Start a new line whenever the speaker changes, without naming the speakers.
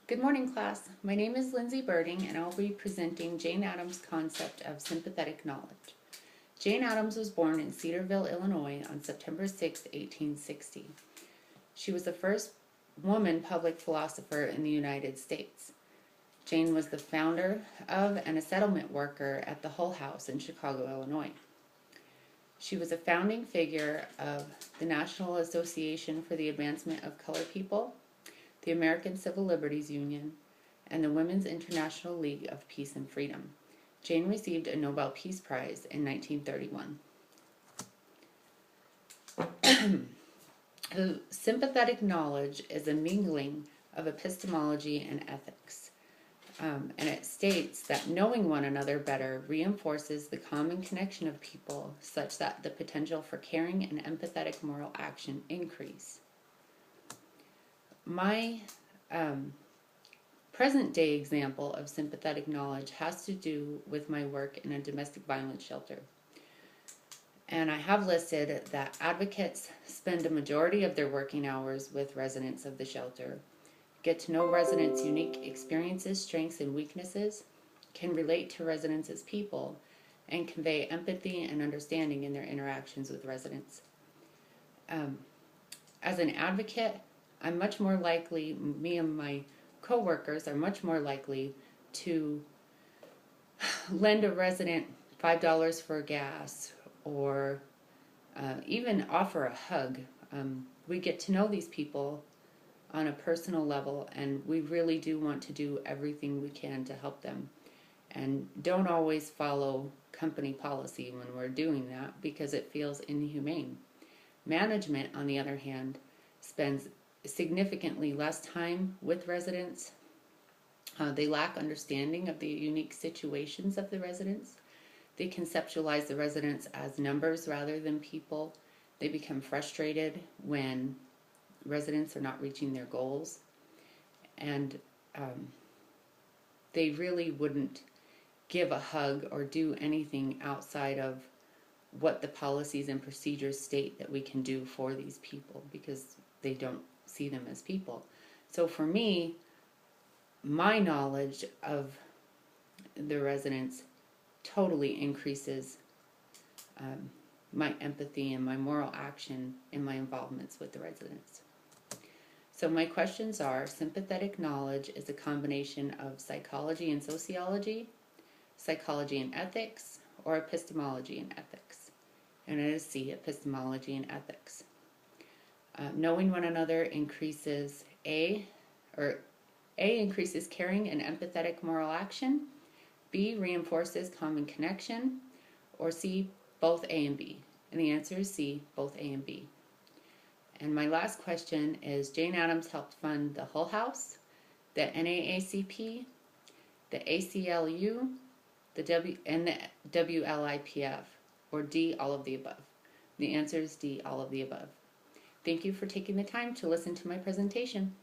Good morning, class. My name is Lindsay Birding, and I'll be presenting Jane Addams' concept of sympathetic knowledge. Jane Addams was born in Cedarville, Illinois on September 6, 1860. She was the first woman public philosopher in the United States. Jane was the founder of and a settlement worker at the Hull House in Chicago, Illinois. She was a founding figure of the National Association for the Advancement of Colored People, the American Civil Liberties Union, and the Women's International League of Peace and Freedom. Jane received a Nobel Peace Prize in 1931. Sympathetic knowledge is a mingling of epistemology and ethics. And it states that knowing one another better reinforces the common connection of people such that the potential for caring and empathetic moral action increase. My present-day example of sympathetic knowledge has to do with my work in a domestic violence shelter. And I have listed that advocates spend a majority of their working hours with residents of the shelter, get to know residents' unique experiences, strengths, and weaknesses, can relate to residents as people, and convey empathy and understanding in their interactions with residents. As an advocate, I'm much more likely, me and my coworkers are much more likely to lend a resident $5 for gas or even offer a hug. We get to know these people on a personal level, and we really do want to do everything we can to help them, and don't always follow company policy when we're doing that because it feels inhumane. Management, on the other hand, spends significantly less time with residents. They lack understanding of the unique situations of the residents. They conceptualize the residents as numbers rather than people. They become frustrated when residents are not reaching their goals. And they really wouldn't give a hug or do anything outside of what the policies and procedures state that we can do for these people because they don't see them as people. So for me, my knowledge of the residents totally increases my empathy and my moral action in my involvements with the residents. So my questions are: sympathetic knowledge is a combination of psychology and sociology, psychology and ethics, or epistemology and ethics? And it is C, epistemology and ethics. Knowing one another increases A increases caring and empathetic moral action, B reinforces common connection, or C, both A and B. And the answer is C, both A and B. And my last question is: Jane Addams helped fund the Hull House, the NAACP, the ACLU, and the WLIPF, or D, all of the above. The answer is D, all of the above. Thank you for taking the time to listen to my presentation.